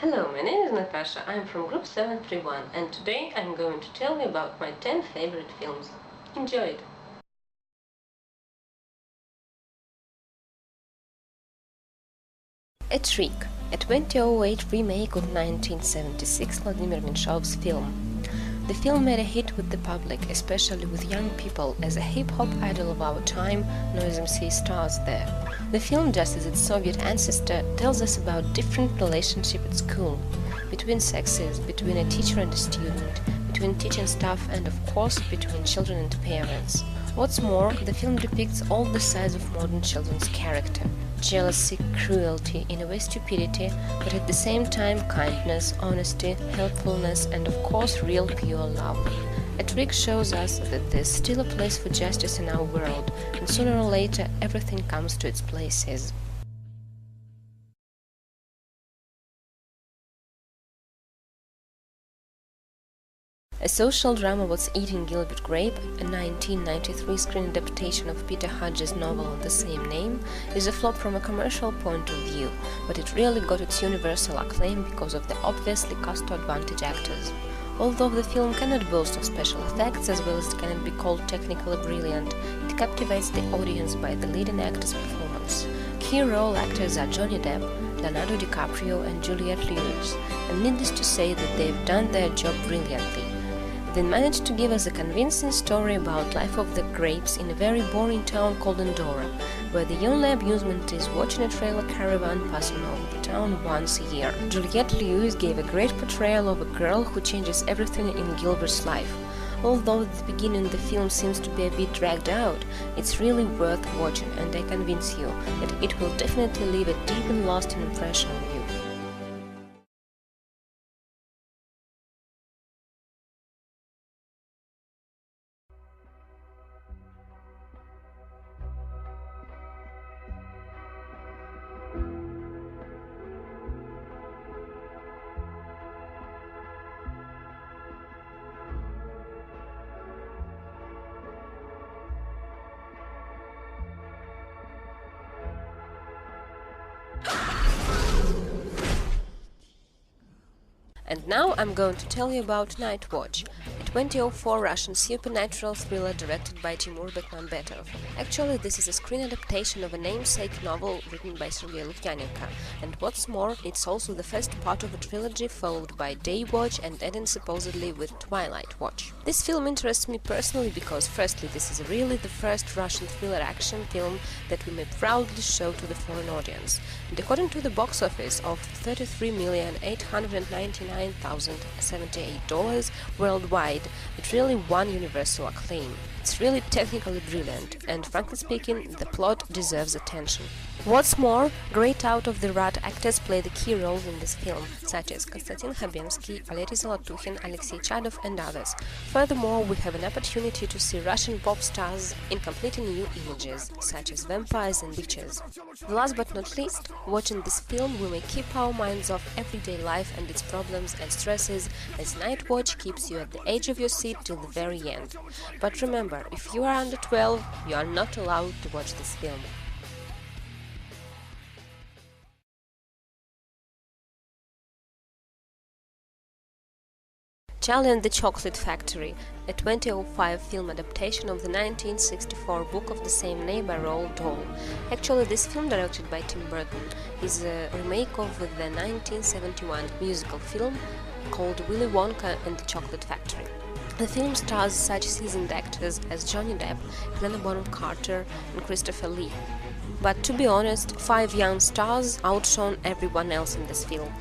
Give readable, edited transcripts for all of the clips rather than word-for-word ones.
Hello, my name is Natasha, I'm from group 731 and today I'm going to tell you about my 10 favorite films. Enjoy it! A Trick, a 2008 remake of 1976 Vladimir Menshov's film. The film made a hit with the public, especially with young people, as a hip-hop idol of our time, Noise MC stars there. The film, just as its Soviet ancestor, tells us about different relationships at school, between sexes, between a teacher and a student, between teaching staff and, of course, between children and parents. What's more, the film depicts all the sides of modern children's character: jealousy, cruelty, in a way stupidity, but at the same time kindness, honesty, helpfulness, and of course real pure love. A Trick shows us that there's still a place for justice in our world, and sooner or later everything comes to its places. A social drama was Eating Gilbert Grape, a 1993 screen adaptation of Peter Hodges' novel of the same name, is a flop from a commercial point of view, but it really got its universal acclaim because of the obviously cost-advantage actors. Although the film cannot boast of special effects as well as it cannot be called technically brilliant, it captivates the audience by the leading actor's performance. Key role actors are Johnny Depp, Leonardo DiCaprio and Juliette Lewis, and needless to say that they've done their job brilliantly. They managed to give us a convincing story about life of the grapes in a very boring town called Andorra, where the only amusement is watching a trailer caravan passing over the town once a year. Juliette Lewis gave a great portrayal of a girl who changes everything in Gilbert's life. Although at the beginning the film seems to be a bit dragged out, it's really worth watching, and I convince you that it will definitely leave a deep and lasting impression on you. And now I'm going to tell you about Night Watch, a 2004 Russian supernatural thriller directed by Timur Bekmambetov. Actually, this is a screen adaptation of a namesake novel written by Sergei Lukyanenko, and what's more, it's also the first part of a trilogy followed by Day Watch and ending supposedly with Twilight Watch. This film interests me personally because, firstly, this is really the first Russian thriller action film that we may proudly show to the foreign audience, and according to the box office of $33,899,078 worldwide, it really won universal acclaim. It's really technically brilliant, and frankly speaking, the plot deserves attention. What's more, great out-of-the-rut actors play the key roles in this film, such as Konstantin Khabensky, Valery Zolotukhin, Alexei Chadov and others. Furthermore, we have an opportunity to see Russian pop stars in completely new images, such as vampires and witches. Last but not least, watching this film we may keep our minds off everyday life and its problems and stresses, as Night Watch keeps you at the edge of your seat till the very end. But remember, if you are under 12, you are not allowed to watch this film. Charlie and the Chocolate Factory, a 2005 film adaptation of the 1964 book of the same name by Roald Dahl. Actually, this film, directed by Tim Burton, is a remake of the 1971 musical film called Willy Wonka and the Chocolate Factory. The film stars such seasoned actors as Johnny Depp, Helena Bonham Carter and Christopher Lee. But to be honest, 5 young stars outshone everyone else in this film.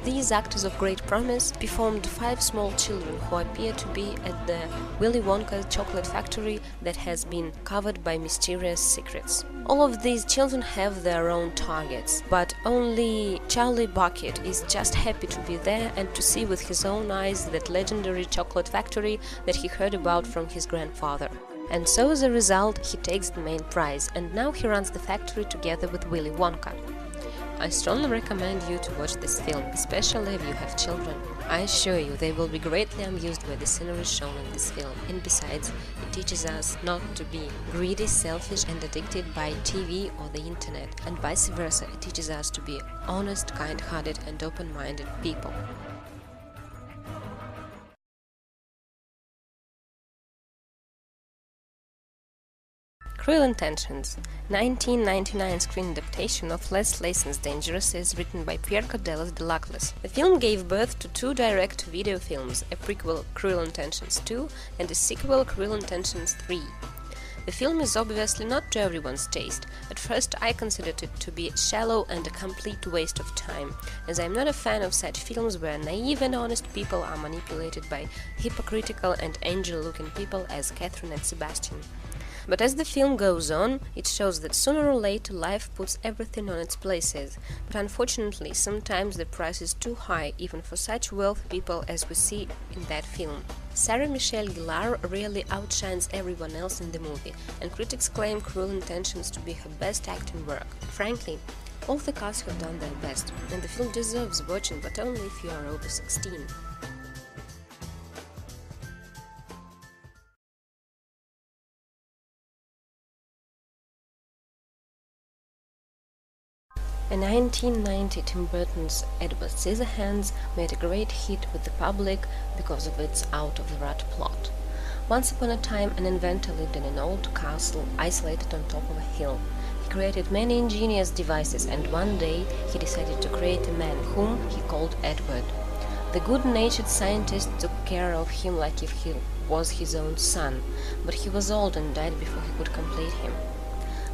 These actors of great promise performed 5 small children who appear to be at the Willy Wonka chocolate factory that has been covered by mysterious secrets. All of these children have their own targets, but only Charlie Bucket is just happy to be there and to see with his own eyes that legendary chocolate factory that he heard about from his grandfather. And so as a result, he takes the main prize, and now he runs the factory together with Willy Wonka. I strongly recommend you to watch this film, especially if you have children. I assure you they will be greatly amused by the scenery shown in this film, and besides, it teaches us not to be greedy, selfish and addicted by TV or the internet, and vice versa, it teaches us to be honest, kind-hearted and open-minded people. Cruel Intentions, 1999 screen adaptation of Less Licensed Dangerous, is written by Pierre Codellas de Laclas. The film gave birth to two direct-to-video films, a prequel Cruel Intentions 2 and a sequel Cruel Intentions 3. The film is obviously not to everyone's taste. At first I considered it to be shallow and a complete waste of time, as I am not a fan of such films where naive and honest people are manipulated by hypocritical and angel-looking people as Catherine and Sebastian. But as the film goes on, it shows that sooner or later life puts everything on its places. But unfortunately, sometimes the price is too high, even for such wealthy people as we see in that film. Sarah Michelle Gellar really outshines everyone else in the movie, and critics claim Cruel Intentions to be her best acting work. Frankly, all the cast have done their best, and the film deserves watching, but only if you are over 16. In 1990, Tim Burton's Edward Scissorhands made a great hit with the public because of its out-of-the-rut plot. Once upon a time, an inventor lived in an old castle isolated on top of a hill. He created many ingenious devices, and one day he decided to create a man whom he called Edward. The good-natured scientist took care of him like if he was his own son, but he was old and died before he could complete him.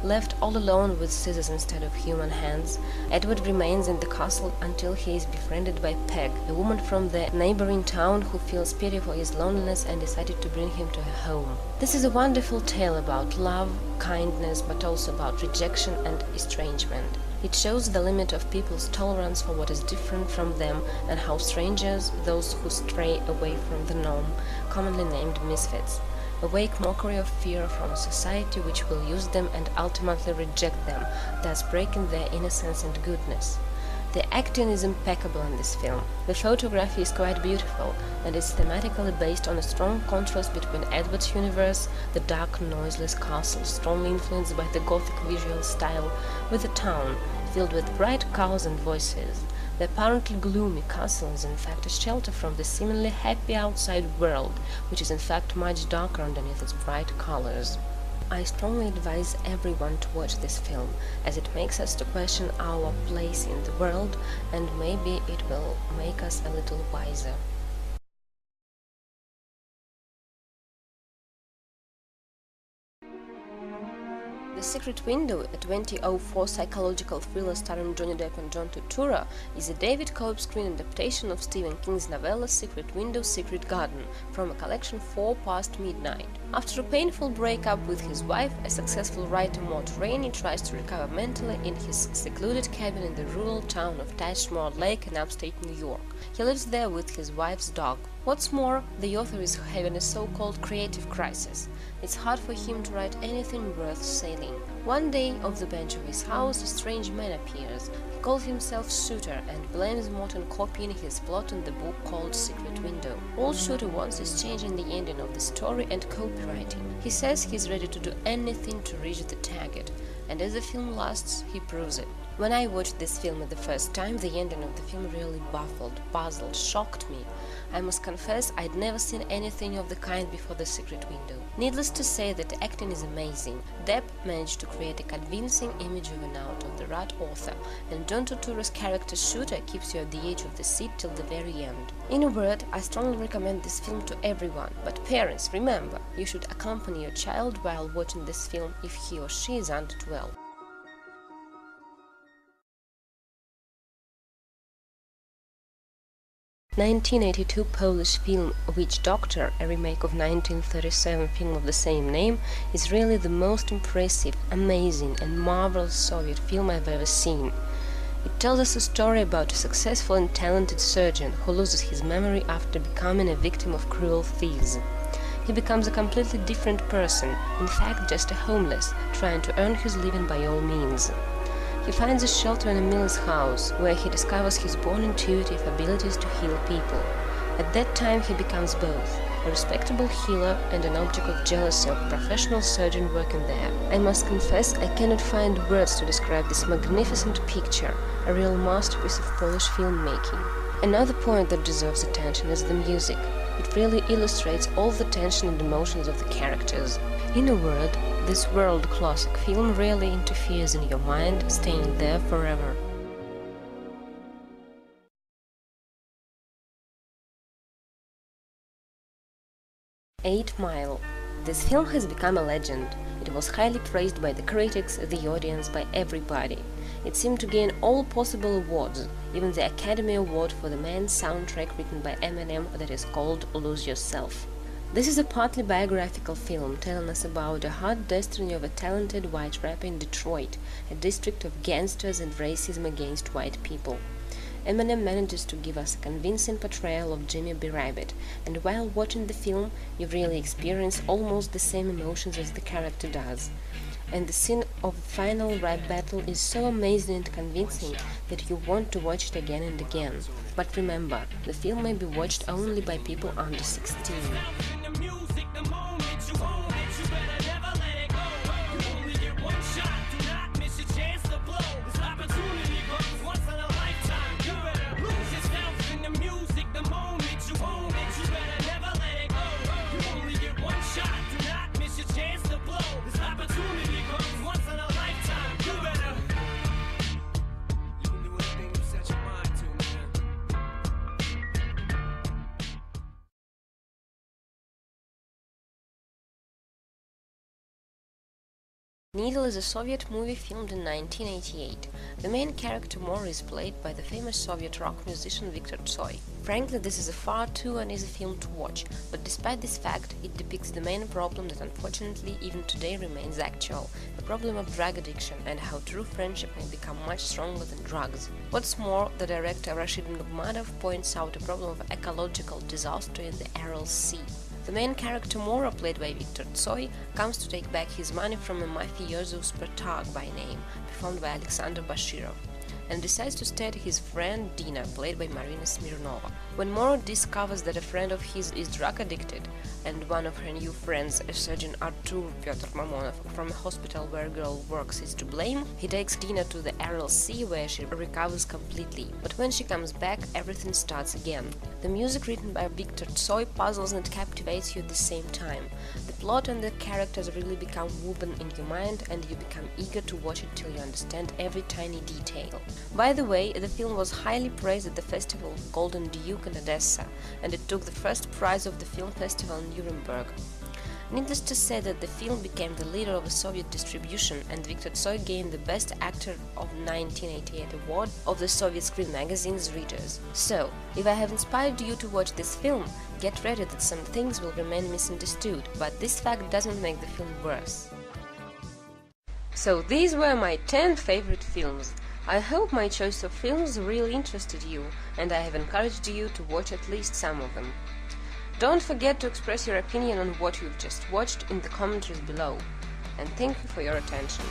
Left all alone with scissors instead of human hands, Edward remains in the castle until he is befriended by Peg, a woman from the neighboring town who feels pity for his loneliness and decided to bring him to her home. This is a wonderful tale about love, kindness, but also about rejection and estrangement. It shows the limit of people's tolerance for what is different from them and how strangers, those who stray away from the norm, commonly named misfits, awake mockery of fear from a society which will use them and ultimately reject them, thus breaking their innocence and goodness. The acting is impeccable in this film. The photography is quite beautiful and is thematically based on a strong contrast between Edward's universe, the dark, noiseless castle, strongly influenced by the Gothic visual style, with a town filled with bright colors and voices. The apparently gloomy castle is in fact a shelter from the seemingly happy outside world, which is in fact much darker underneath its bright colors. I strongly advise everyone to watch this film, as it makes us to question our place in the world, and maybe it will make us a little wiser. The Secret Window, a 2004 psychological thriller starring Johnny Depp and John Turturro, is a David Cope screen adaptation of Stephen King's novella Secret Window, Secret Garden, from a collection 4 Past Midnight. After a painful breakup with his wife, a successful writer Mort Rainey tries to recover mentally in his secluded cabin in the rural town of Tashmore Lake in upstate New York. He lives there with his wife's dog. What's more, the author is having a so-called creative crisis. It's hard for him to write anything worth saying. One day, off the bench of his house, a strange man appears. He calls himself Shooter and blames Mort on copying his plot in the book called Secret Window. All Shooter wants is changing the ending of the story and copywriting. He says he's ready to do anything to reach the target, and as the film lasts, he proves it. When I watched this film the first time, the ending of the film really baffled, puzzled, shocked me. I must confess I'd never seen anything of the kind before The Secret Window. Needless to say that the acting is amazing. Depp managed to create a convincing image of an out-of-the-rut author, and John Turturro's character Shooter keeps you at the edge of the seat till the very end. In a word, I strongly recommend this film to everyone, but parents, remember, you should accompany your child while watching this film if he or she is under 12. 1982 Polish film Witch Doctor, a remake of 1937 film of the same name, is really the most impressive, amazing and marvelous Soviet film I've ever seen. It tells us a story about a successful and talented surgeon who loses his memory after becoming a victim of cruel thieves. He becomes a completely different person, in fact just a homeless, trying to earn his living by all means. He finds a shelter in a miller's house, where he discovers his born intuitive abilities to heal people. At that time he becomes both a respectable healer and an object of jealousy of a professional surgeon working there. I must confess I cannot find words to describe this magnificent picture, a real masterpiece of Polish filmmaking. Another point that deserves attention is the music. It really illustrates all the tension and emotions of the characters. In a word, this world classic film really interferes in your mind, staying there forever. 8 Mile. This film has become a legend. It was highly praised by the critics, the audience, by everybody. It seemed to gain all possible awards, even the Academy Award for the main soundtrack written by Eminem that is called Lose Yourself. This is a partly biographical film telling us about the hard destiny of a talented white rapper in Detroit, a district of gangsters and racism against white people. Eminem manages to give us a convincing portrayal of Jimmy B. Rabbit, and while watching the film, you really experience almost the same emotions as the character does. And the scene of the final rap battle is so amazing and convincing that you want to watch it again and again. But remember, the film may be watched only by people under 16. Needle is a Soviet movie filmed in 1988. The main character Mori is played by the famous Soviet rock musician Viktor Tsoi. Frankly, this is a far too uneasy film to watch, but despite this fact, it depicts the main problem that unfortunately even today remains actual, the problem of drug addiction and how true friendship may become much stronger than drugs. What's more, the director Rashid Nurmadov points out a problem of ecological disaster in the Aral Sea. The main character Mora, played by Viktor Tsoi, comes to take back his money from a mafioso Spartak by name, performed by Alexander Bashirov, and decides to stay at his friend Dina, played by Marina Smirnova. When Mora discovers that a friend of his is drug addicted, and one of her new friends, a surgeon Artur Pyotr Mamonov from a hospital where a girl works, is to blame, he takes Dina to the Aral Sea where she recovers completely. But when she comes back, everything starts again. The music written by Viktor Tsoi puzzles and captivates you at the same time. The plot and the characters really become woven in your mind, and you become eager to watch it till you understand every tiny detail. By the way, the film was highly praised at the Festival of Golden Duke in Odessa, and it took the first prize of the film festival in Nuremberg. Needless to say that the film became the leader of a Soviet distribution, and Viktor Tsoi gained the Best Actor of 1988 award of the Soviet Screen Magazine's readers. So, if I have inspired you to watch this film, get ready that some things will remain misunderstood, but this fact doesn't make the film worse. So these were my 10 favorite films. I hope my choice of films really interested you, and I have encouraged you to watch at least some of them. Don't forget to express your opinion on what you've just watched in the commentaries below, and thank you for your attention.